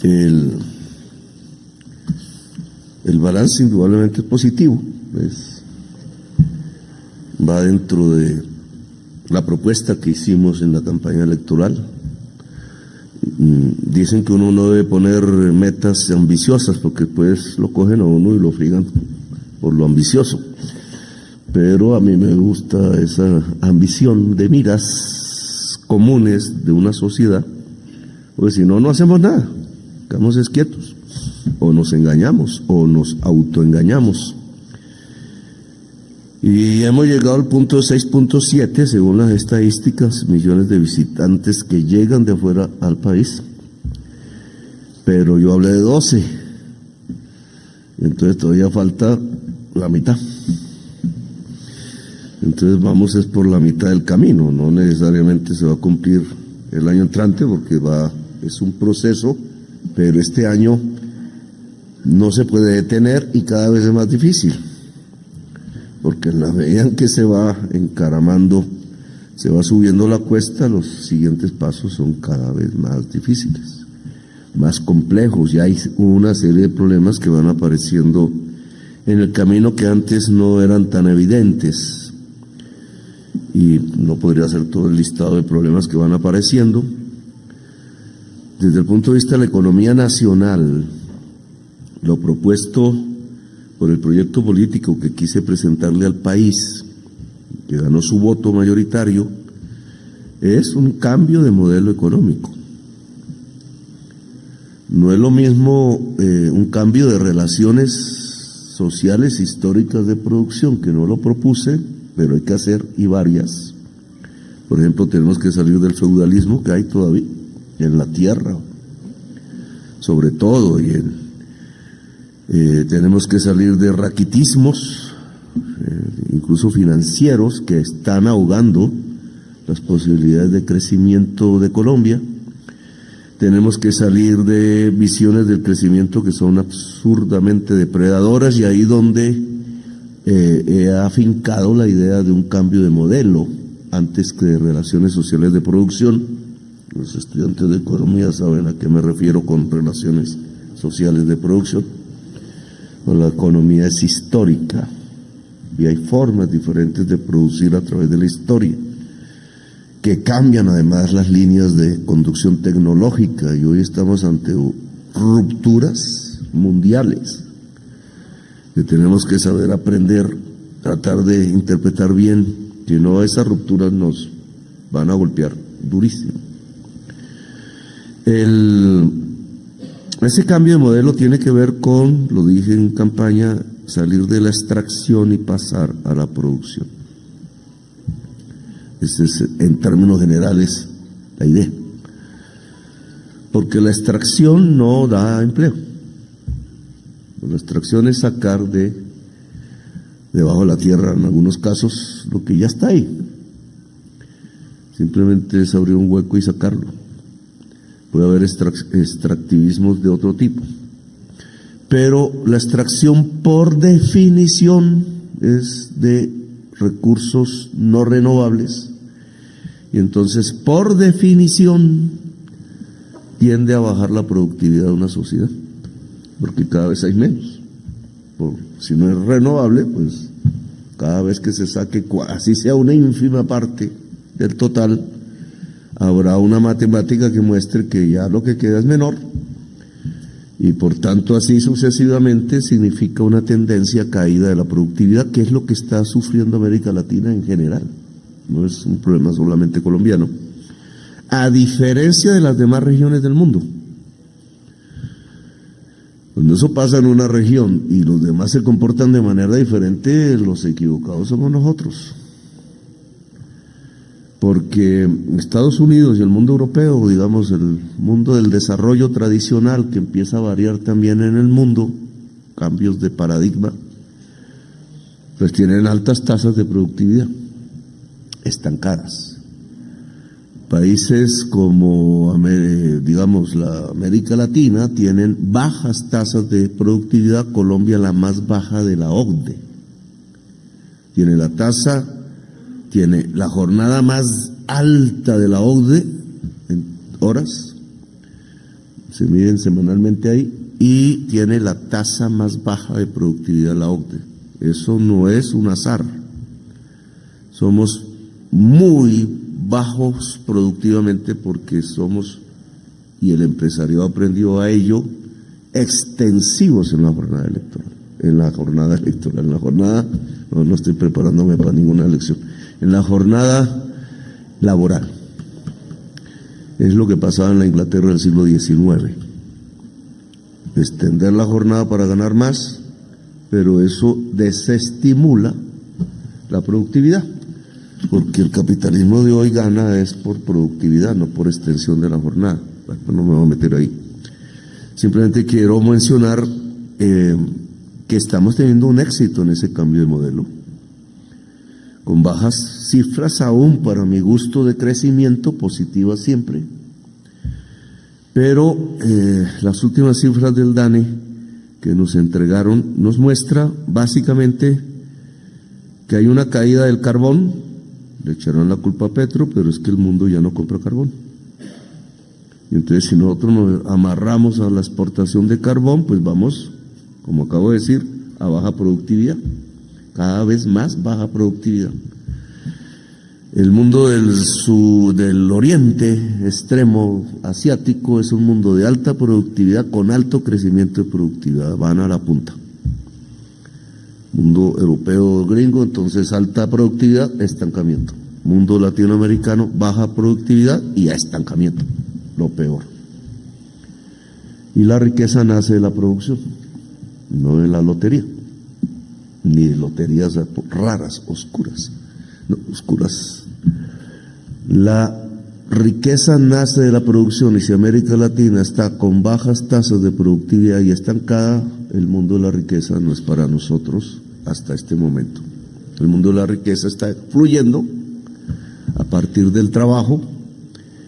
El balance indudablemente es positivo, va dentro de la propuesta que hicimos en la campaña electoral. Dicen que uno no debe poner metas ambiciosas porque después lo cogen a uno y lo frigan por lo ambicioso, pero a mí me gusta esa ambición de miras comunes de una sociedad, porque si no, no hacemos nada, quedamos quietos, o nos engañamos, o nos autoengañamos. Y hemos llegado al punto 6.7, según las estadísticas, millones de visitantes que llegan de afuera al país, pero yo hablé de 12, entonces todavía falta la mitad. Entonces vamos es por la mitad del camino, no necesariamente se va a cumplir el año entrante porque es un proceso, pero este año no se puede detener y cada vez es más difícil, porque en la medida en que se va encaramando, se va subiendo la cuesta, los siguientes pasos son cada vez más difíciles, más complejos, y hay una serie de problemas que van apareciendo en el camino que antes no eran tan evidentes. Y no podría hacer todo el listado de problemas que van apareciendo. Desde el punto de vista de la economía nacional, lo propuesto por el proyecto político que quise presentarle al país, que ganó su voto mayoritario, es un cambio de modelo económico. No es lo mismo un cambio de relaciones sociales históricas de producción, que no lo propuse, pero hay que hacer y varias. Por ejemplo, tenemos que salir del feudalismo que hay todavía en la tierra, sobre todo, y tenemos que salir de raquitismos, incluso financieros, que están ahogando las posibilidades de crecimiento de Colombia. Tenemos que salir de visiones del crecimiento que son absurdamente depredadoras, y ahí donde he afincado la idea de un cambio de modelo antes que de relaciones sociales de producción. Los estudiantes de economía saben a qué me refiero con relaciones sociales de producción. La economía es histórica y hay formas diferentes de producir a través de la historia, que cambian además las líneas de conducción tecnológica, y hoy estamos ante rupturas mundiales que tenemos que saber aprender, tratar de interpretar bien, que no esas rupturas nos van a golpear durísimo. Ese cambio de modelo tiene que ver con, lo dije en campaña, salir de la extracción y pasar a la producción. Esa es, en términos generales, la idea. Porque la extracción no da empleo. La extracción es sacar debajo de la tierra, en algunos casos, lo que ya está ahí. Simplemente es abrir un hueco y sacarlo. Puede haber extractivismos de otro tipo. Pero la extracción, por definición, es de recursos no renovables. Y entonces, por definición, tiende a bajar la productividad de una sociedad, porque cada vez hay menos. Si no es renovable, pues cada vez que se saque, así sea una ínfima parte del total, habrá una matemática que muestre que ya lo que queda es menor, y por tanto así sucesivamente significa una tendencia a caída de la productividad, que es lo que está sufriendo América Latina en general. No es un problema solamente colombiano, a diferencia de las demás regiones del mundo. Cuando eso pasa en una región y los demás se comportan de manera diferente, los equivocados somos nosotros. Porque Estados Unidos y el mundo europeo, digamos, el mundo del desarrollo tradicional, que empieza a variar también en el mundo, cambios de paradigma, pues tienen altas tasas de productividad, estancadas. Países como, digamos, la América Latina tienen bajas tasas de productividad. Colombia la más baja de la OCDE. Tiene la jornada más alta de la OCDE en horas, se miden semanalmente ahí, y tiene la tasa más baja de productividad de la OCDE. Eso no es un azar. Somos muy bajos productivamente porque somos, y el empresariado aprendió a ello, extensivos en la jornada electoral. No estoy preparándome para ninguna elección. En la jornada laboral. Es lo que pasaba en la Inglaterra del siglo XIX. Extender la jornada para ganar más, pero eso desestimula la productividad, porque el capitalismo de hoy gana es por productividad, no por extensión de la jornada. Bueno, no me voy a meter ahí. Simplemente quiero mencionar que estamos teniendo un éxito en ese cambio de modelo, con bajas cifras aún para mi gusto de crecimiento, positivas siempre, pero las últimas cifras del DANE que nos entregaron nos muestra básicamente que hay una caída del carbón. Le echarán la culpa a Petro, pero es que el mundo ya no compra carbón. Y entonces, si nosotros nos amarramos a la exportación de carbón, pues vamos, como acabo de decir, a baja productividad, cada vez más baja productividad. El mundo del oriente extremo asiático es un mundo de alta productividad con alto crecimiento de productividad, van a la punta. Mundo europeo gringo, entonces alta productividad, estancamiento. Mundo latinoamericano, baja productividad y estancamiento, lo peor. Y la riqueza nace de la producción, no de la lotería, ni de loterías raras, oscuras. No, oscuras. La riqueza nace de la producción, y si América Latina está con bajas tasas de productividad y estancada, el mundo de la riqueza no es para nosotros hasta este momento. El mundo de la riqueza está fluyendo a partir del trabajo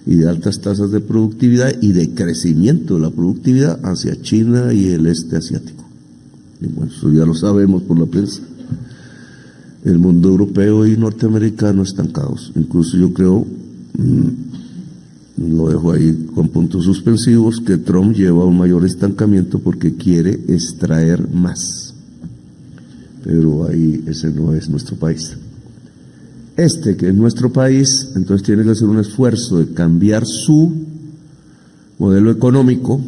y de altas tasas de productividad y de crecimiento de la productividad hacia China y el este asiático. Y bueno, eso ya lo sabemos por la prensa. El mundo europeo y norteamericano estancados. Incluso yo creo, lo dejo ahí con puntos suspensivos, que Trump lleva a un mayor estancamiento porque quiere extraer más. Pero ahí ese no es nuestro país. Este que es nuestro país, entonces tiene que hacer un esfuerzo de cambiar su modelo económico,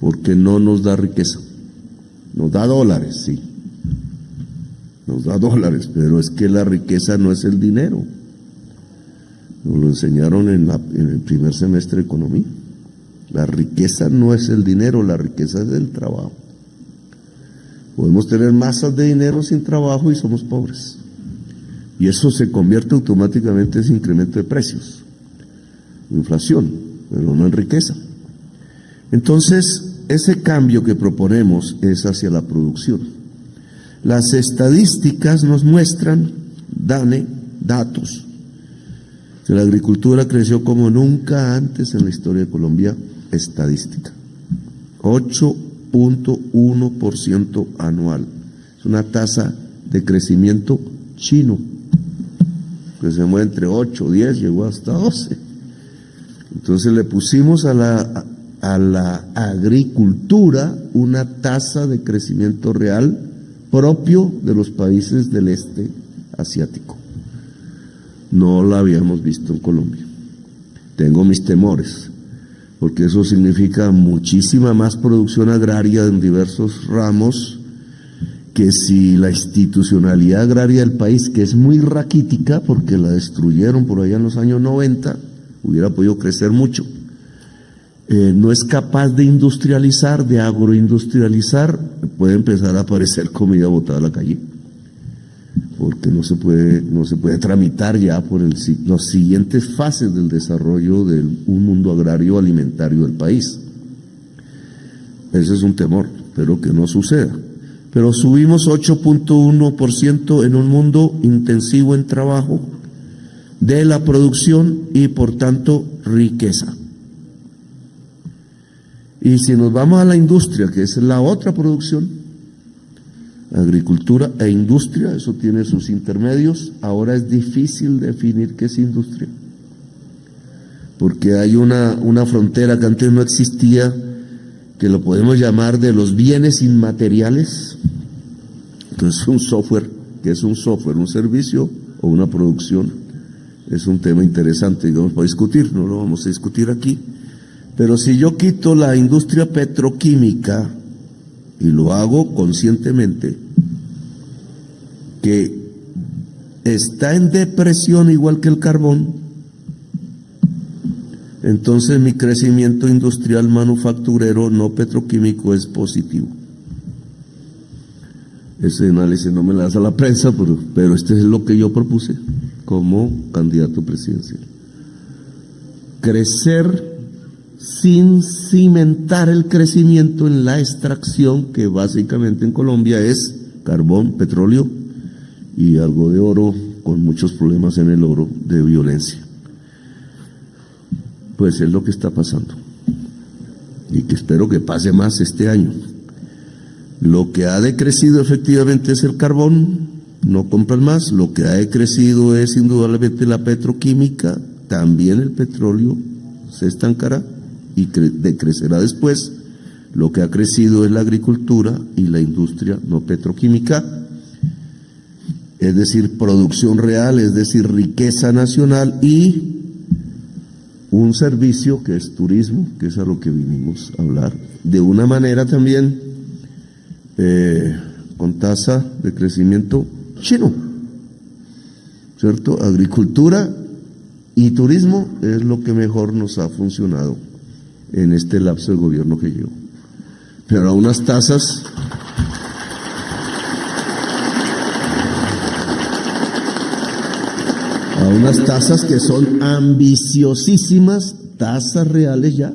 porque no nos da riqueza. Nos da dólares, sí. Nos da dólares, pero es que la riqueza no es el dinero. Nos lo enseñaron en el primer semestre de economía. La riqueza no es el dinero, la riqueza es el trabajo. Podemos tener masas de dinero sin trabajo y somos pobres. Y eso se convierte automáticamente en ese incremento de precios, inflación, pero no en riqueza. Entonces, ese cambio que proponemos es hacia la producción. Las estadísticas nos muestran, DANE, datos, que la agricultura creció como nunca antes en la historia de Colombia, estadística. 8.1% anual. Es una tasa de crecimiento chino, que se mueve entre 8, 10, llegó hasta 12. Entonces le pusimos a la agricultura una tasa de crecimiento real propio de los países del este asiático. No la habíamos visto en Colombia. Tengo mis temores, porque eso significa muchísima más producción agraria en diversos ramos, que si la institucionalidad agraria del país, que es muy raquítica porque la destruyeron por allá en los años 90, hubiera podido crecer mucho. No es capaz de industrializar, de agroindustrializar, puede empezar a aparecer comida botada a la calle, porque no se puede tramitar ya por las siguientes fases del desarrollo de un mundo agrario alimentario del país. Ese es un temor, espero que no suceda. Pero subimos 8.1% en un mundo intensivo en trabajo, de la producción y por tanto riqueza. Y si nos vamos a la industria, que es la otra producción, agricultura e industria, eso tiene sus intermedios. Ahora es difícil definir qué es industria, porque hay una frontera que antes no existía que lo podemos llamar de los bienes inmateriales. Entonces, un software, ¿qué es un software? ¿Un servicio o una producción? Es un tema interesante, digamos, para discutir, no lo vamos a discutir aquí. Pero si yo quito la industria petroquímica, y lo hago conscientemente, que está en depresión igual que el carbón, entonces mi crecimiento industrial manufacturero no petroquímico es positivo. Ese análisis no me lo hace la prensa, pero este es lo que yo propuse como candidato presidencial. Crecer sin cimentar el crecimiento en la extracción, que básicamente en Colombia es carbón, petróleo y algo de oro, con muchos problemas en el oro de violencia. Pues es lo que está pasando y que espero que pase más este año. Lo que ha decrecido efectivamente es el carbón, no compran más. Lo que ha decrecido es indudablemente la petroquímica, también el petróleo se estancará y decrecerá después. Lo que ha crecido es la agricultura y la industria no petroquímica, es decir, producción real, es decir, riqueza nacional y un servicio que es turismo, que es a lo que vinimos a hablar, de una manera también con tasa de crecimiento chino, ¿cierto? Agricultura y turismo es lo que mejor nos ha funcionado en este lapso de gobierno que llevo. Pero a unas tasas que son ambiciosísimas, tasas reales ya,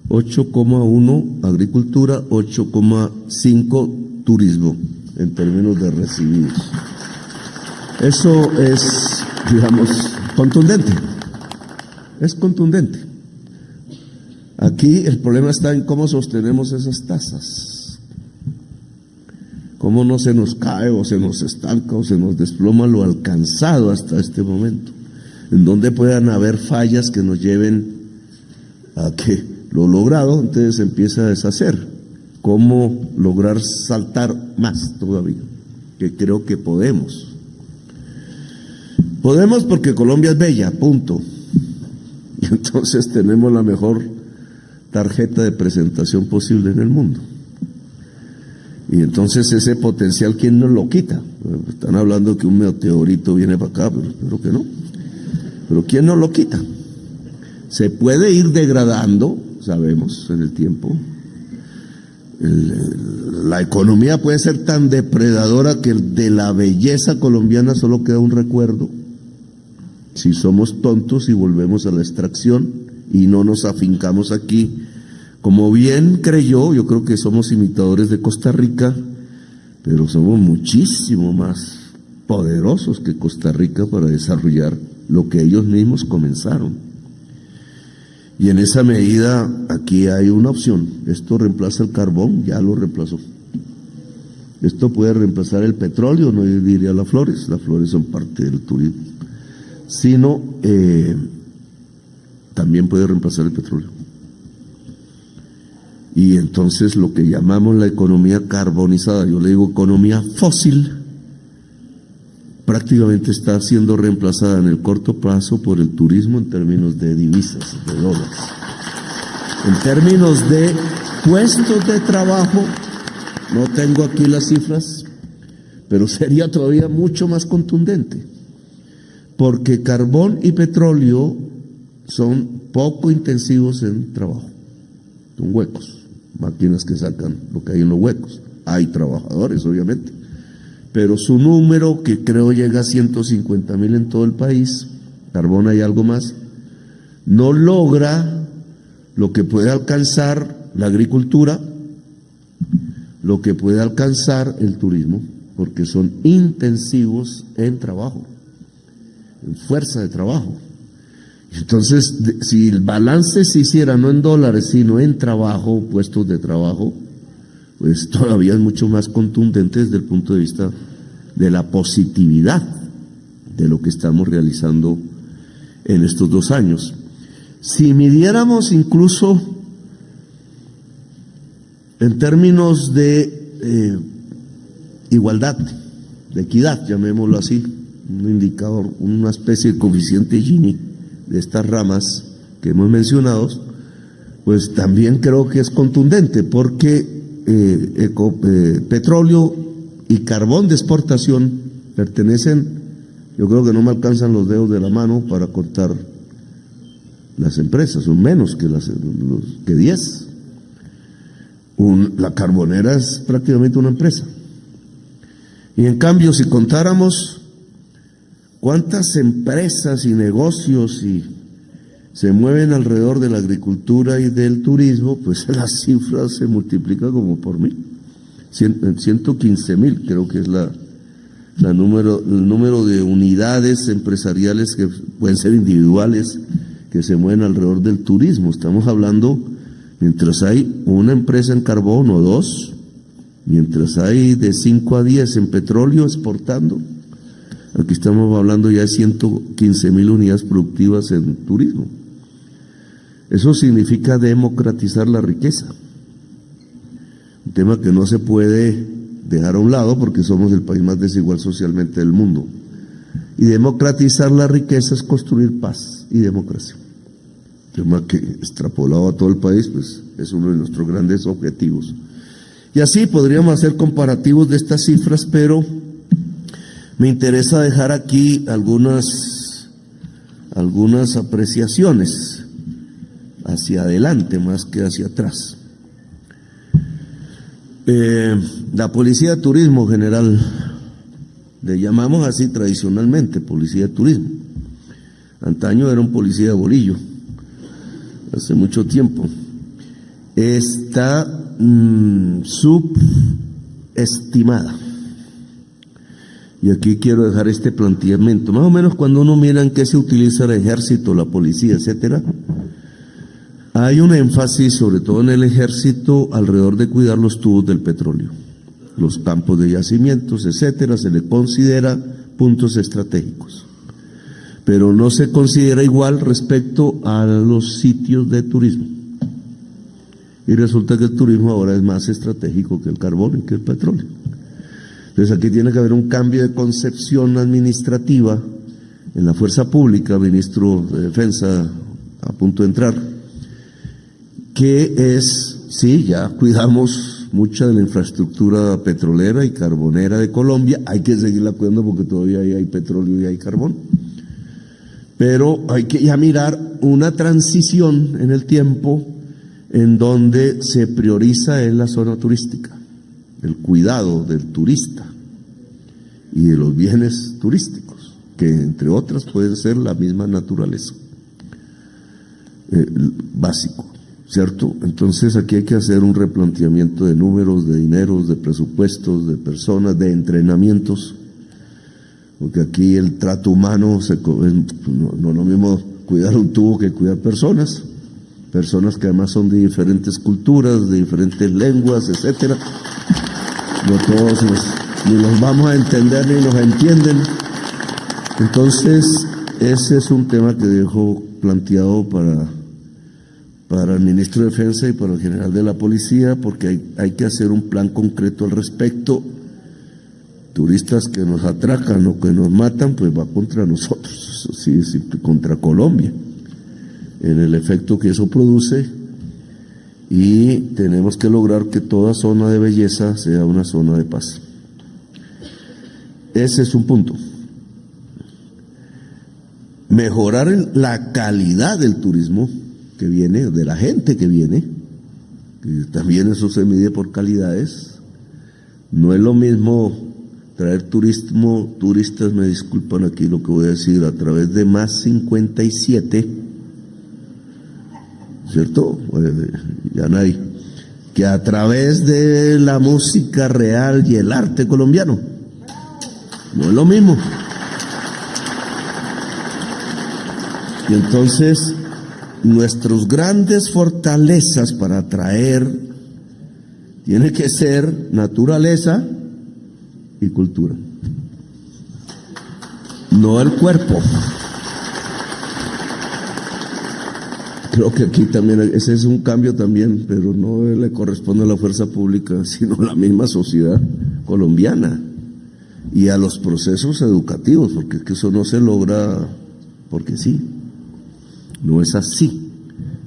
8,1 agricultura, 8,5 turismo en términos de recibidos. Eso es, digamos, contundente. Es contundente. Aquí el problema está en cómo sostenemos esas tasas. Cómo no se nos cae o se nos estanca o se nos desploma lo alcanzado hasta este momento. En donde puedan haber fallas que nos lleven a que lo logrado entonces empieza a deshacer. ¿Cómo lograr saltar más todavía? Que creo que podemos. Podemos porque Colombia es bella, punto. Y entonces tenemos la mejor tarjeta de presentación posible en el mundo. Y entonces ese potencial, ¿quién nos lo quita? Están hablando que un meteorito viene para acá, pero espero que no. Pero ¿quién nos lo quita? Se puede ir degradando, sabemos, en el tiempo. La economía puede ser tan depredadora que de la belleza colombiana solo queda un recuerdo. Si somos tontos y volvemos a la extracción y no nos afincamos aquí, como bien creyó, yo creo que somos imitadores de Costa Rica, pero somos muchísimo más poderosos que Costa Rica para desarrollar lo que ellos mismos comenzaron. Y en esa medida aquí hay una opción. Esto reemplaza el carbón, ya lo reemplazó. Esto puede reemplazar el petróleo, no diría las flores son parte del turismo, sino también puede reemplazar el petróleo. Y entonces lo que llamamos la economía carbonizada, yo le digo economía fósil, prácticamente está siendo reemplazada en el corto plazo por el turismo en términos de divisas, de dólares. En términos de puestos de trabajo, no tengo aquí las cifras, pero sería todavía mucho más contundente, porque carbón y petróleo son poco intensivos en trabajo, son huecos, máquinas que sacan lo que hay en los huecos. Hay trabajadores, obviamente, pero su número, que creo llega a 150,000 en todo el país, carbón hay algo más, no logra lo que puede alcanzar la agricultura, lo que puede alcanzar el turismo, porque son intensivos en trabajo, en fuerza de trabajo. Entonces, si el balance se hiciera no en dólares, sino en trabajo, puestos de trabajo, pues todavía es mucho más contundente desde el punto de vista de la positividad de lo que estamos realizando en estos 2 años. Si midiéramos incluso En términos de igualdad, de equidad, llamémoslo así, un indicador, una especie de coeficiente Gini de estas ramas que hemos mencionado, pues también creo que es contundente, porque petróleo y carbón de exportación pertenecen, yo creo que no me alcanzan los dedos de la mano para contar las empresas, son menos que 10. La carbonera es prácticamente una empresa. Y en cambio, si contáramos cuántas empresas y negocios se mueven alrededor de la agricultura y del turismo, pues las cifras se multiplican como por 1000. 115,000 creo que es el número de unidades empresariales que pueden ser individuales que se mueven alrededor del turismo. Estamos hablando, mientras hay una empresa en carbón o dos, mientras hay de 5 a 10 en petróleo exportando, aquí estamos hablando ya de 115,000 unidades productivas en turismo. Eso significa democratizar la riqueza, un tema que no se puede dejar a un lado porque somos el país más desigual socialmente del mundo. Y democratizar la riqueza es construir paz y democracia, tema que extrapolado a todo el país pues es uno de nuestros grandes objetivos. Y así podríamos hacer comparativos de estas cifras, pero me interesa dejar aquí algunas apreciaciones hacia adelante más que hacia atrás. La Policía de Turismo General, le llamamos así tradicionalmente, Policía de Turismo. Antaño era un policía de bolillo, hace mucho tiempo. Está subestimada. Y aquí quiero dejar este planteamiento. Más o menos cuando uno mira en qué se utiliza el ejército, la policía, etcétera, hay un énfasis, sobre todo en el ejército, alrededor de cuidar los tubos del petróleo, los campos de yacimientos, etcétera. Se le considera puntos estratégicos, pero no se considera igual respecto a los sitios de turismo. Y resulta que el turismo ahora es más estratégico que el carbón y que el petróleo. Entonces aquí tiene que haber un cambio de concepción administrativa en la fuerza pública, ministro de Defensa a punto de entrar, que es, sí, ya cuidamos mucha de la infraestructura petrolera y carbonera de Colombia, hay que seguirla cuidando porque todavía hay petróleo y hay carbón, pero hay que ya mirar una transición en el tiempo en donde se prioriza en la zona turística, el cuidado del turista y de los bienes turísticos, que entre otras pueden ser la misma naturaleza, básico, ¿cierto? Entonces aquí hay que hacer un replanteamiento de números, de dineros, de presupuestos, de personas, de entrenamientos, porque aquí el trato humano, no es lo mismo cuidar un tubo que cuidar personas que además son de diferentes culturas, de diferentes lenguas, etcétera. No todos ni los vamos a entender ni los entienden. Entonces, ese es un tema que dejo planteado para el ministro de Defensa y para el general de la Policía, porque hay que hacer un plan concreto al respecto. Turistas que nos atracan o que nos matan, pues va contra nosotros, eso sí, contra Colombia, en el efecto que eso produce, y tenemos que lograr que toda zona de belleza sea una zona de paz. Ese es un punto. Mejorar la calidad del turismo que viene, de la gente que viene, que también eso se mide por calidades. No es lo mismo traer turistas, me disculpan aquí lo que voy a decir, a través de Más 57, ¿cierto? Yanay, que a través de la música real y el arte colombiano. No es lo mismo. Y entonces, nuestras grandes fortalezas para atraer tiene que ser naturaleza y cultura, no el cuerpo. Creo que aquí también, ese es un cambio también, pero no le corresponde a la fuerza pública, sino a la misma sociedad colombiana y a los procesos educativos, porque es que eso no se logra porque sí, no es así,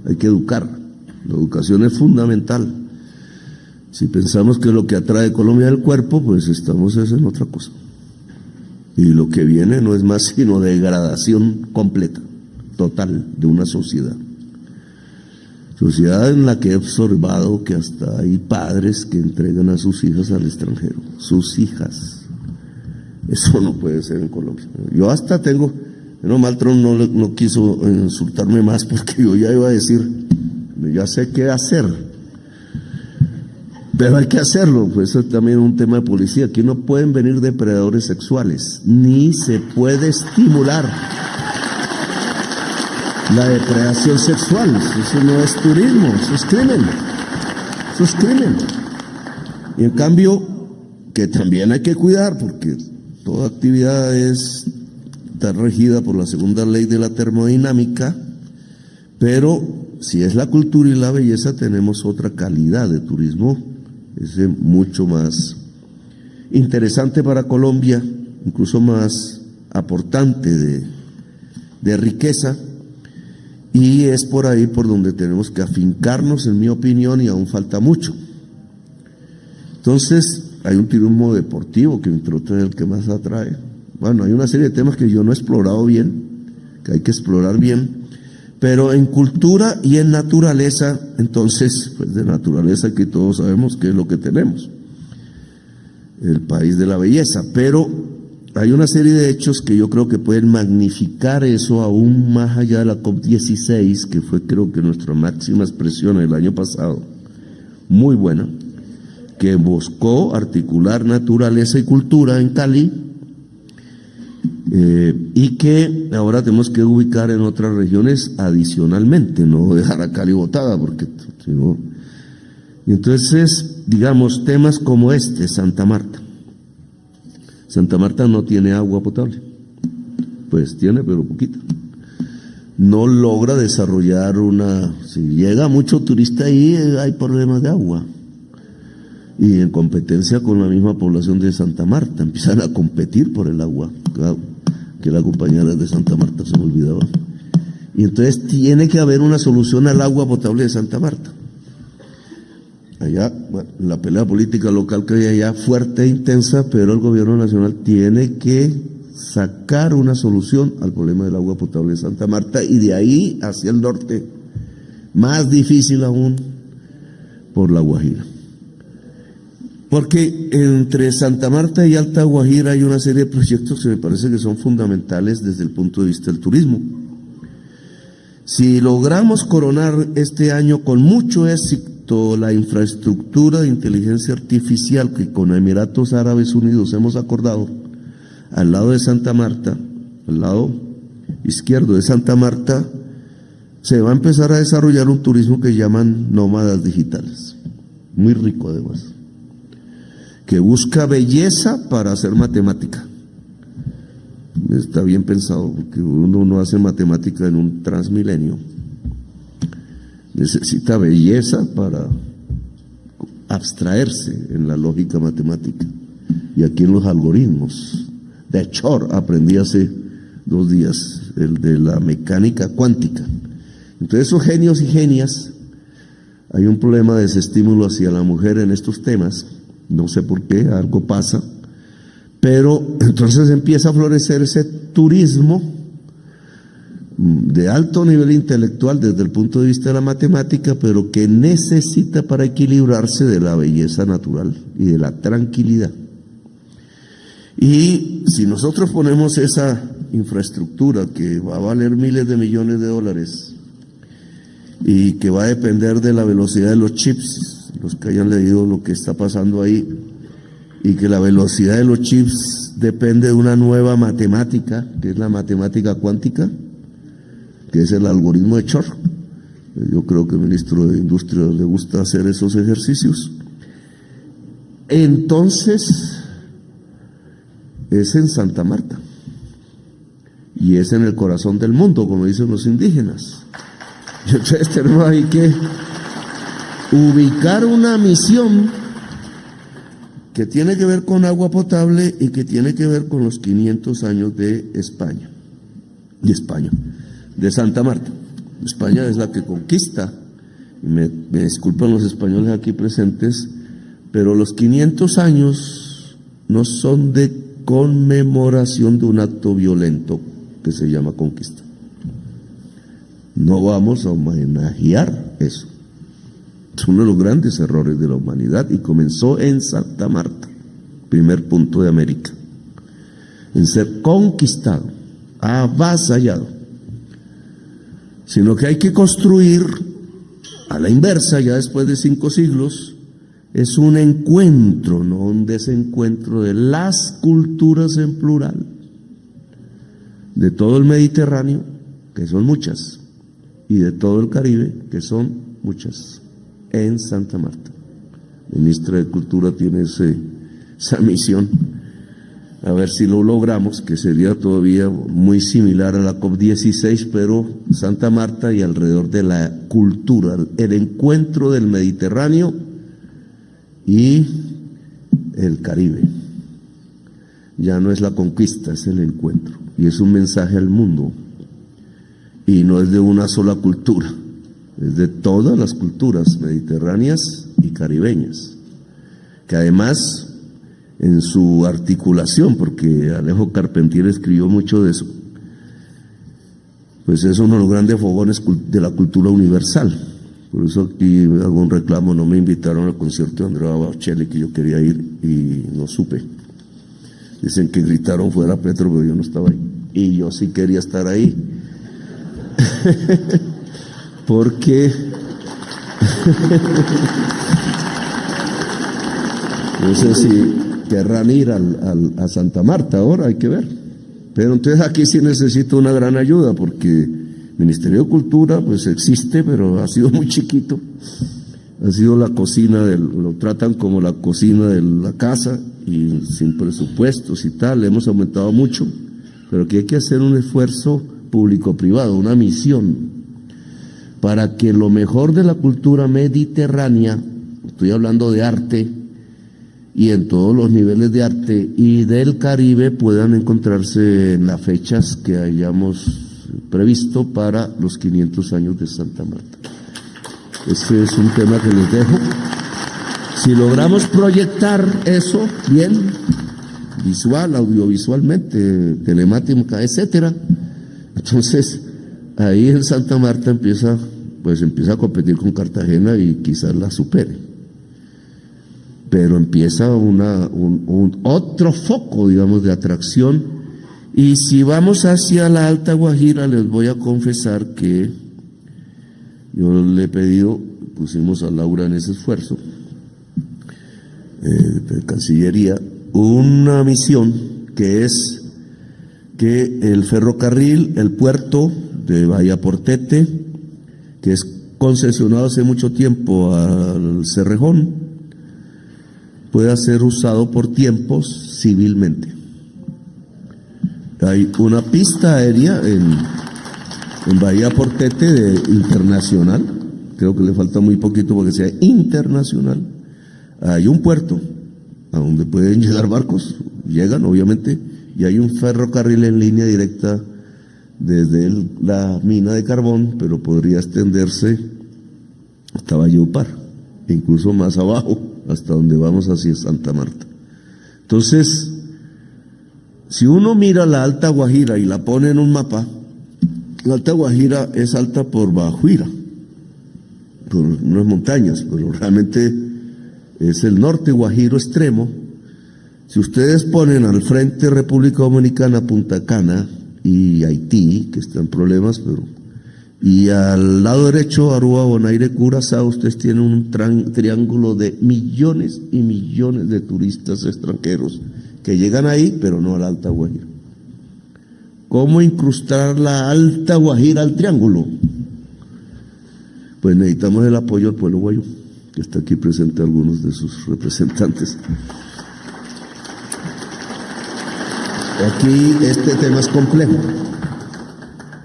hay que educar, la educación es fundamental. Si pensamos que lo que atrae Colombia es el cuerpo, pues estamos en otra cosa. Y lo que viene no es más sino degradación completa, total, de una sociedad. Sociedad en la que he observado que hasta hay padres que entregan a sus hijas al extranjero. Sus hijas. Eso no puede ser en Colombia. Yo hasta tengo, menos Trump no quiso insultarme más porque yo ya iba a decir, ya sé qué hacer. Pero hay que hacerlo, pues eso es también un tema de policía. Aquí no pueden venir depredadores sexuales, ni se puede estimular la depredación sexual. Eso no es turismo, eso es crimen. Eso es crimen. Y en cambio, que también hay que cuidar, porque toda actividad está regida por la segunda ley de la termodinámica, pero si es la cultura y la belleza, tenemos otra calidad de turismo, es mucho más interesante para Colombia, incluso más aportante de riqueza, y es por ahí por donde tenemos que afincarnos, en mi opinión, y aún falta mucho. Entonces, hay un turismo deportivo que entre otros es el que más atrae. Bueno, hay una serie de temas que yo no he explorado bien, que hay que explorar bien, pero en cultura y en naturaleza, entonces, pues de naturaleza que todos sabemos que es lo que tenemos, el país de la belleza, pero hay una serie de hechos que yo creo que pueden magnificar eso aún más allá de la COP16, que fue creo que nuestra máxima expresión el año pasado, muy buena, que buscó articular naturaleza y cultura en Cali, y que ahora tenemos que ubicar en otras regiones adicionalmente, no dejar a Cali botada, porque si no. Y entonces, digamos, temas como Santa Marta. Santa Marta no tiene agua potable, pues tiene, pero poquita. No logra desarrollar si llega mucho turista ahí, hay problemas de agua. Y en competencia con la misma población de Santa Marta, empiezan a competir por el agua, que la compañera de Santa Marta se me olvidaba. Y entonces tiene que haber una solución al agua potable de Santa Marta. Allá, bueno, la pelea política local que hay allá, fuerte e intensa, pero el gobierno nacional tiene que sacar una solución al problema del agua potable de Santa Marta, y de ahí hacia el norte, más difícil aún, por La Guajira. Porque entre Santa Marta y Alta Guajira hay una serie de proyectos que me parece que son fundamentales desde el punto de vista del turismo. Si logramos coronar este año con mucho éxito la infraestructura de inteligencia artificial que con Emiratos Árabes Unidos hemos acordado, al lado de Santa Marta, al lado izquierdo de Santa Marta, se va a empezar a desarrollar un turismo que llaman nómadas digitales, muy rico además, que busca belleza para hacer matemática. Está bien pensado, porque uno no hace matemática en un transmilenio. Necesita belleza para abstraerse en la lógica matemática. Y aquí en los algoritmos. De Shor aprendí hace 2 días, el de la mecánica cuántica. Entonces esos genios y genias, hay un problema de desestímulo hacia la mujer en estos temas. No sé por qué, algo pasa, pero entonces empieza a florecer ese turismo de alto nivel intelectual desde el punto de vista de la matemática, pero que necesita para equilibrarse de la belleza natural y de la tranquilidad. Y si nosotros ponemos esa infraestructura que va a valer miles de millones de dólares y que va a depender de la velocidad de los chips, los que hayan leído lo que está pasando ahí, y que la velocidad de los chips depende de una nueva matemática, que es la matemática cuántica, que es el algoritmo de Shor. Yo creo que al ministro de Industria le gusta hacer esos ejercicios. Entonces, es en Santa Marta, y es en el corazón del mundo, como dicen los indígenas. Y entonces tenemos ahí que ubicar una misión que tiene que ver con agua potable y que tiene que ver con los 500 años de España, de Santa Marta. España es la que conquista, y me disculpan los españoles aquí presentes, pero los 500 años no son de conmemoración de un acto violento que se llama conquista. No vamos a homenajear eso. Es uno de los grandes errores de la humanidad y comenzó en Santa Marta, primer punto de América, en ser conquistado, avasallado. Sino que hay que construir a la inversa, ya después de 5 siglos, es un encuentro, no un desencuentro de las culturas en plural, de todo el Mediterráneo, que son muchas, y de todo el Caribe, que son muchas, en Santa Marta. La ministra de Cultura tiene esa misión, a ver si lo logramos, que sería todavía muy similar a la COP16, pero Santa Marta y alrededor de la cultura, el encuentro del Mediterráneo y el Caribe. Ya no es la conquista, es el encuentro, y es un mensaje al mundo, y no es de una sola cultura, es de todas las culturas mediterráneas y caribeñas, que además en su articulación, porque Alejo Carpentier escribió mucho de eso, pues es uno de los grandes fogones de la cultura universal. Por eso aquí hago un reclamo, no me invitaron al concierto de Andrea Bocelli, que yo quería ir y no supe. Dicen que gritaron fuera Petro, pero yo no estaba ahí, y yo sí quería estar ahí. Porque no sé si querrán ir a Santa Marta ahora, hay que ver. Pero entonces aquí sí necesito una gran ayuda, porque el Ministerio de Cultura pues existe, pero ha sido muy chiquito. Ha sido la cocina, lo tratan como la cocina de la casa, y sin presupuestos y tal, hemos aumentado mucho, pero aquí hay que hacer un esfuerzo público-privado, una misión, para que lo mejor de la cultura mediterránea, estoy hablando de arte, y en todos los niveles de arte y del Caribe, puedan encontrarse en las fechas que hayamos previsto para los 500 años de Santa Marta. Ese es un tema que les dejo. Si logramos proyectar eso bien, visual, audiovisualmente, telemática, etcétera, entonces ahí en Santa Marta empieza a competir con Cartagena y quizás la supere. Pero empieza otro foco, digamos, de atracción. Y si vamos hacia la Alta Guajira, les voy a confesar que yo le he pedido, pusimos a Laura en ese esfuerzo, de Cancillería, una misión que es que el ferrocarril, el puerto de Bahía Portete, que es concesionado hace mucho tiempo al Cerrejón, pueda ser usado por tiempos civilmente. Hay una pista aérea en Bahía Portete internacional, creo que le falta muy poquito para que sea internacional. Hay un puerto a donde pueden llegar barcos, llegan obviamente, y hay un ferrocarril en línea directa desde la mina de carbón, pero podría extenderse hasta Valledupar, e incluso más abajo, hasta donde vamos hacia Santa Marta. Entonces, si uno mira la Alta Guajira y la pone en un mapa, la Alta Guajira es alta por Bajuira, por unas montañas, pero realmente es el norte guajiro extremo. Si ustedes ponen al frente República Dominicana, Punta Cana y Haití, que están en problemas, y al lado derecho Aruba, Bonaire, Curazao, ustedes tienen un triángulo de millones y millones de turistas extranjeros que llegan ahí, pero no a la Alta Guajira. ¿Cómo incrustar la Alta Guajira al triángulo? Pues necesitamos el apoyo del pueblo guayú, que está aquí presente algunos de sus representantes. Aquí este tema es complejo.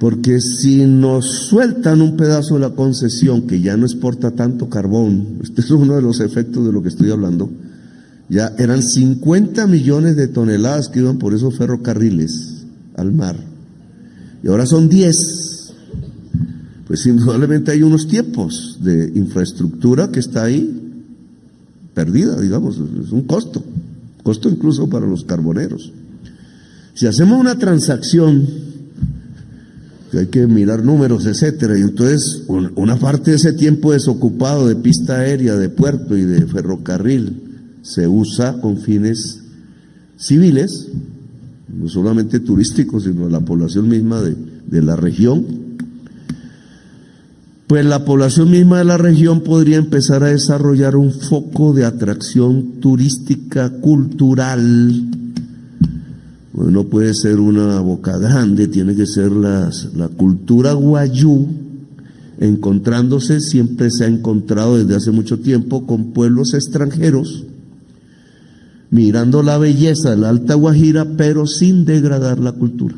Porque si nos sueltan un pedazo de la concesión que ya no exporta tanto carbón, este es uno de los efectos de lo que estoy hablando, ya eran 50 millones de toneladas que iban por esos ferrocarriles al mar, y ahora son 10. Pues indudablemente hay unos tiempos de infraestructura que está ahí perdida, digamos, es un costo incluso para los carboneros. Si hacemos una transacción, que hay que mirar números, etcétera, y entonces una parte de ese tiempo desocupado de pista aérea, de puerto y de ferrocarril se usa con fines civiles, no solamente turísticos, sino la población misma de la región, pues la población misma de la región podría empezar a desarrollar un foco de atracción turística cultural. Bueno, no puede ser una Boca Grande, tiene que ser la cultura guayú, encontrándose, siempre se ha encontrado desde hace mucho tiempo con pueblos extranjeros, mirando la belleza de la Alta Guajira, pero sin degradar la cultura.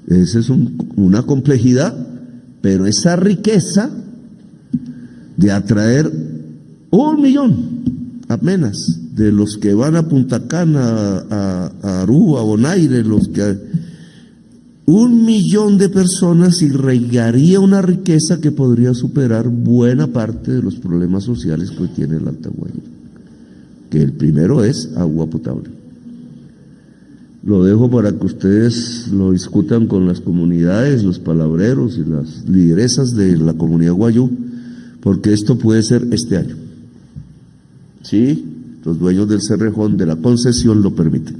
Esa es una complejidad, pero esa riqueza de atraer 1 millón apenas de los que van a Punta Cana, a Aruba, a Bonaire, 1 millón de personas irrigaría una riqueza que podría superar buena parte de los problemas sociales que hoy tiene el Alta Guajira, que el primero es agua potable. Lo dejo para que ustedes lo discutan con las comunidades, los palabreros y las lideresas de la comunidad guayú, porque esto puede ser este año. Sí, los dueños del Cerrejón, de la concesión, lo permiten.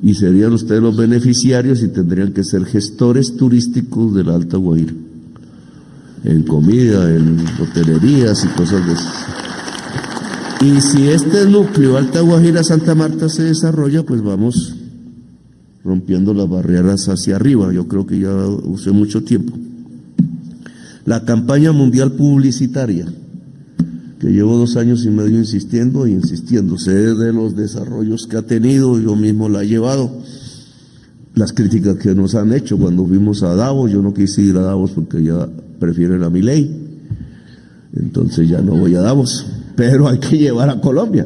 Y serían ustedes los beneficiarios y tendrían que ser gestores turísticos de la Alta Guajira, en comida, en hotelerías y cosas de esas. Y si este núcleo Alta Guajira Santa Marta se desarrolla, pues vamos rompiendo las barreras hacia arriba. Yo creo que ya usé mucho tiempo. La campaña mundial publicitaria, que llevo 2 años y medio insistiendo e insistiendo, sé de los desarrollos que ha tenido, yo mismo la he llevado, las críticas que nos han hecho cuando fuimos a Davos. Yo no quise ir a Davos porque ya prefieren a Milei, entonces ya no voy a Davos, pero hay que llevar a Colombia,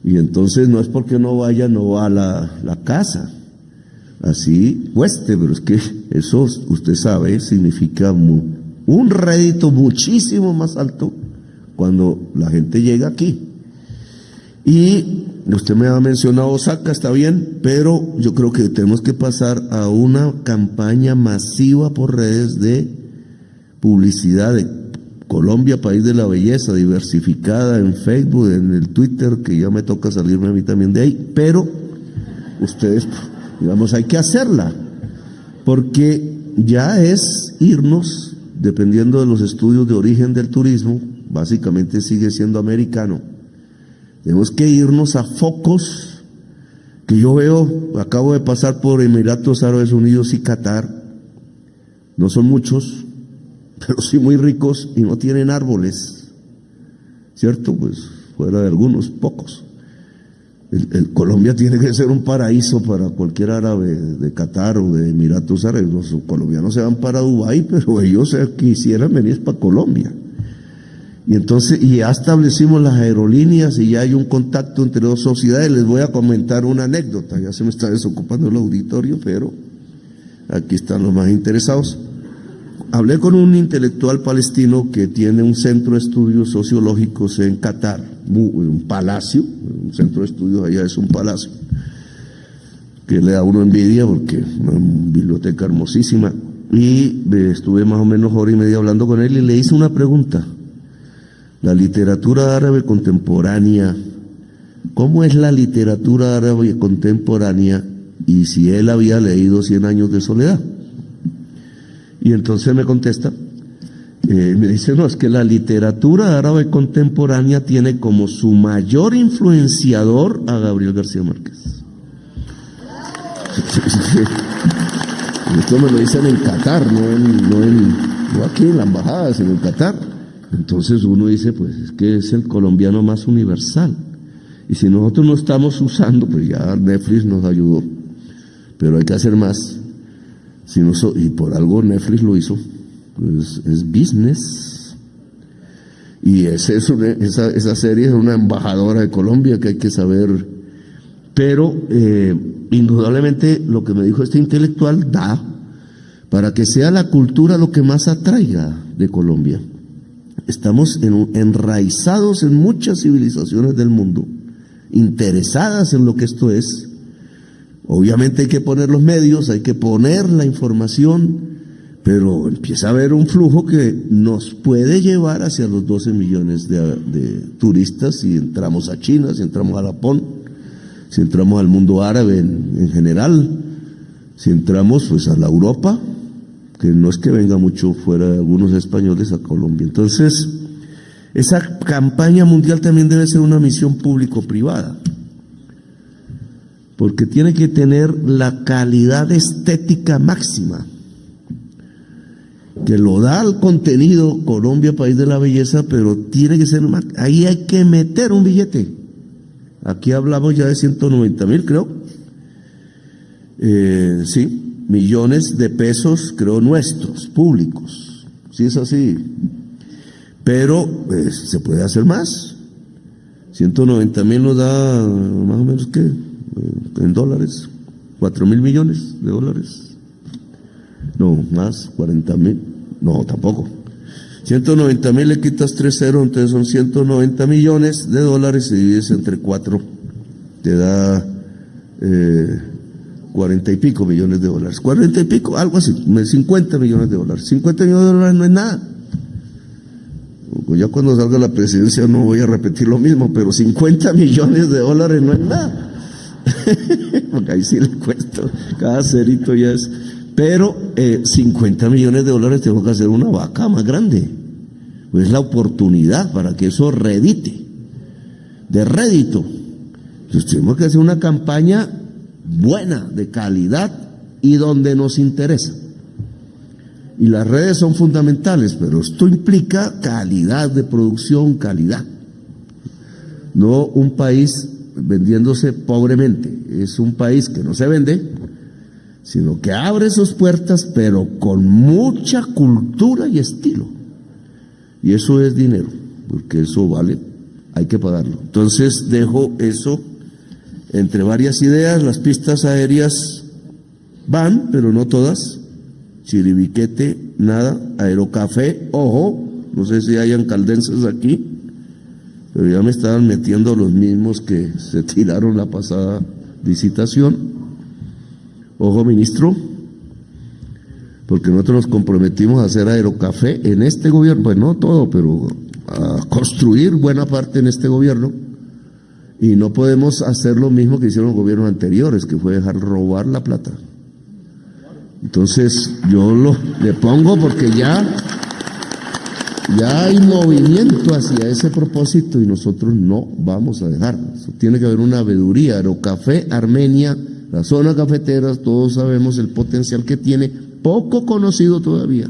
y entonces no es porque no vaya, no va a la casa, así cueste, pero es que eso, usted sabe, significa un rédito muchísimo más alto cuando la gente llega aquí. Y usted me ha mencionado Osaka, está bien, pero yo creo que tenemos que pasar a una campaña masiva por redes de publicidad de Colombia, país de la belleza, diversificada en Facebook, en el Twitter, que ya me toca salirme a mí también de ahí, pero ustedes, digamos, hay que hacerla, porque ya es irnos, dependiendo de los estudios de origen del turismo, básicamente sigue siendo americano. Tenemos que irnos a focos que yo veo, acabo de pasar por Emiratos Árabes Unidos y Qatar, no son muchos, pero sí muy ricos y no tienen árboles, ¿cierto? Pues fuera de algunos, pocos. Colombia tiene que ser un paraíso para cualquier árabe de Qatar o de Emiratos Árabes. Los colombianos se van para Dubái, pero ellos quisieran venir para Colombia. Y entonces, y ya establecimos las aerolíneas y ya hay un contacto entre 2 sociedades. Les voy a comentar una anécdota, ya se me está desocupando el auditorio, pero aquí están los más interesados. Hablé con un intelectual palestino que tiene un centro de estudios sociológicos en Qatar, un palacio, un centro de estudios allá es un palacio, que le da a uno envidia porque es una biblioteca hermosísima. Y estuve más o menos 1 hora y media hablando con él y le hice una pregunta. La literatura árabe contemporánea, ¿cómo es la literatura árabe contemporánea? Y si él había leído 100 años de soledad. Y entonces me contesta, me dice, no, es que la literatura árabe contemporánea tiene como su mayor influenciador a Gabriel García Márquez. Esto me lo dicen en Qatar, no aquí en la embajada, sino en Qatar. Entonces uno dice, pues es que es el colombiano más universal. Y si nosotros no estamos usando, pues ya Netflix nos ayudó, pero hay que hacer más. Si no y por algo Netflix lo hizo, es business. Y esa serie es una embajadora de Colombia que hay que saber. Pero indudablemente lo que me dijo este intelectual da para que sea la cultura lo que más atraiga de Colombia. Estamos enraizados en muchas civilizaciones del mundo, interesadas en lo que esto es. Obviamente hay que poner los medios, hay que poner la información, pero empieza a haber un flujo que nos puede llevar hacia los 12 millones de turistas si entramos a China, si entramos a Japón, si entramos al mundo árabe en general, si entramos pues a la Europa, que no es que venga mucho fuera de algunos españoles a Colombia. Entonces, esa campaña mundial también debe ser una misión público-privada, porque tiene que tener la calidad estética máxima, que lo da el contenido Colombia, país de la belleza, pero tiene que ser, ahí hay que meter un billete. Aquí hablamos ya de 190,000, creo. Sí. Millones de pesos, creo, nuestros, públicos. Sí es así. Pero se puede hacer más. 190,000 nos da más o menos, ¿qué? En dólares. 4,000 millones de dólares. No, más, 40,000. No, tampoco. 190,000 le quitas 3 ceros, entonces son 190 millones de dólares y divides entre 4. Te da 40 y pico millones de dólares. 40 y pico, algo así, 50 millones de dólares. 50 millones de dólares no es nada. Ya cuando salga la presidencia no voy a repetir lo mismo, pero 50 millones de dólares no es nada. Porque ahí sí le cuesta, cada cerito ya es. Pero 50 millones de dólares tengo que hacer una vaca más grande. Pues es la oportunidad para que eso redite, de rédito. Entonces tenemos que hacer una campaña buena, de calidad y donde nos interesa. Y las redes son fundamentales, pero esto implica calidad de producción, calidad. No un país vendiéndose pobremente, es un país que no se vende, sino que abre sus puertas, pero con mucha cultura y estilo. Y eso es dinero, porque eso vale, hay que pagarlo. Entonces dejo eso entre varias ideas. Las pistas aéreas van, pero no todas. Chiribiquete, nada. Aerocafé, ojo, no sé si hayan caldenses aquí, pero ya me estaban metiendo los mismos que se tiraron la pasada licitación. Ojo, ministro, porque nosotros nos comprometimos a hacer aerocafé en este gobierno, pues no todo, pero a construir buena parte en este gobierno. Y no podemos hacer lo mismo que hicieron los gobiernos anteriores, que fue dejar robar la plata. Entonces yo le pongo porque ya hay movimiento hacia ese propósito y nosotros no vamos a dejar. Eso tiene que haber una veeduría. Aerocafé, Armenia, la zona cafetera, todos sabemos el potencial que tiene, poco conocido todavía.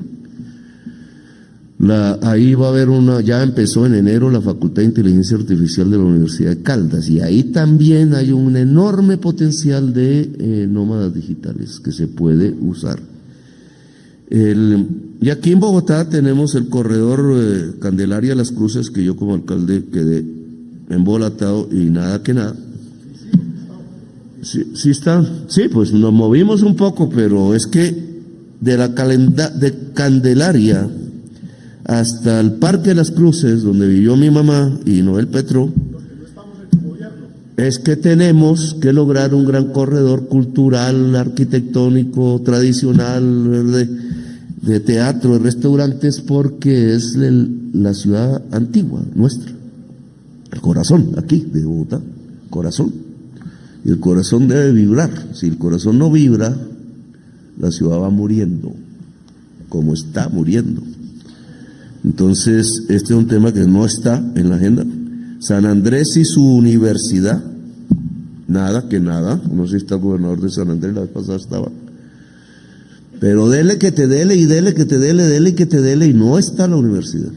Ahí va a haber ya empezó en enero la Facultad de Inteligencia Artificial de la Universidad de Caldas, y ahí también hay un enorme potencial de nómadas digitales que se puede usar. Y aquí en Bogotá tenemos el corredor Candelaria Las Cruces, que yo como alcalde quedé embolatado y nada que nada. Sí está, sí, pues nos movimos un poco, pero es que de Candelaria hasta el Parque de las Cruces, donde vivió mi mamá y Noel Petro, es que tenemos que lograr un gran corredor cultural, arquitectónico, tradicional, de teatro, de restaurantes, porque es la ciudad antigua nuestra, el corazón aquí de Bogotá, corazón. Y el corazón debe vibrar. Si el corazón no vibra, la ciudad va muriendo, como está muriendo. Entonces, este es un tema que no está en la agenda. San Andrés y su universidad, nada que nada. No sé si está el gobernador de San Andrés, la vez pasada estaba. Pero dele que te dele y dele que te dele, dele que te dele, y no está la universidad.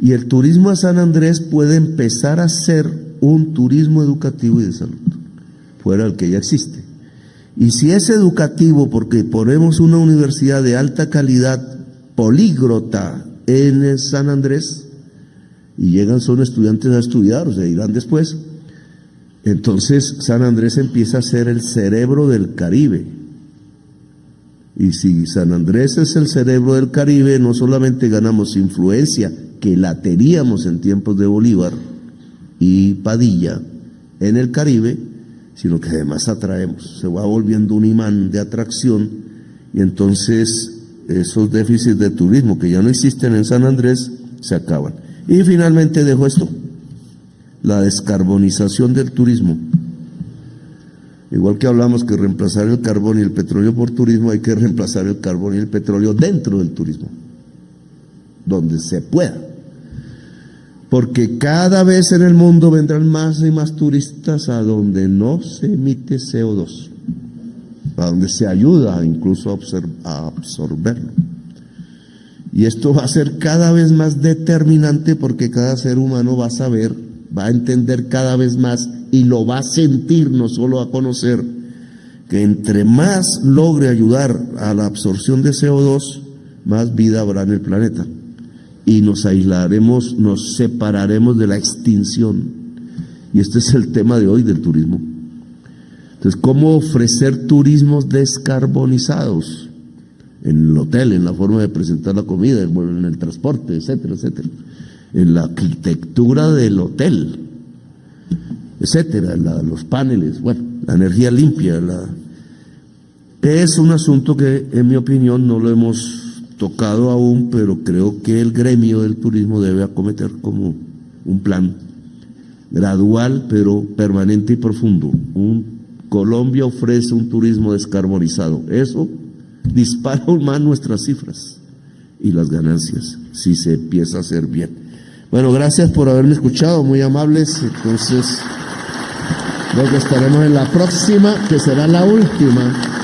Y el turismo a San Andrés puede empezar a ser un turismo educativo y de salud, fuera del que ya existe. Y si es educativo, porque ponemos una universidad de alta calidad, políglota, en San Andrés, y son estudiantes a estudiar, o sea, irán después, entonces San Andrés empieza a ser el cerebro del Caribe. Y si San Andrés es el cerebro del Caribe, no solamente ganamos influencia, que la teníamos en tiempos de Bolívar y Padilla en el Caribe, sino que además atraemos, se va volviendo un imán de atracción, y entonces esos déficits de turismo que ya no existen en San Andrés se acaban. Y finalmente dejo esto, la descarbonización del turismo. Igual que hablamos que reemplazar el carbón y el petróleo por turismo, hay que reemplazar el carbón y el petróleo dentro del turismo, donde se pueda. Porque cada vez en el mundo vendrán más y más turistas a donde no se emite CO2, a donde se ayuda incluso a absorberlo. Y esto va a ser cada vez más determinante, porque cada ser humano va a saber, va a entender cada vez más y lo va a sentir, no solo a conocer, que entre más logre ayudar a la absorción de CO2, más vida habrá en el planeta. Y nos aislaremos, nos separaremos de la extinción. Y este es el tema de hoy del turismo. Entonces, ¿cómo ofrecer turismos descarbonizados? En el hotel, en la forma de presentar la comida, en el transporte, etcétera, etcétera. En la arquitectura del hotel, etcétera, los paneles, bueno, la energía limpia. Es un asunto que, en mi opinión, no lo hemos tocado aún, pero creo que el gremio del turismo debe acometer como un plan gradual, pero permanente y profundo. Colombia ofrece un turismo descarbonizado. Eso dispara aún más nuestras cifras y las ganancias, si se empieza a hacer bien. Bueno, gracias por haberme escuchado, muy amables. Entonces, luego estaremos en la próxima, que será la última.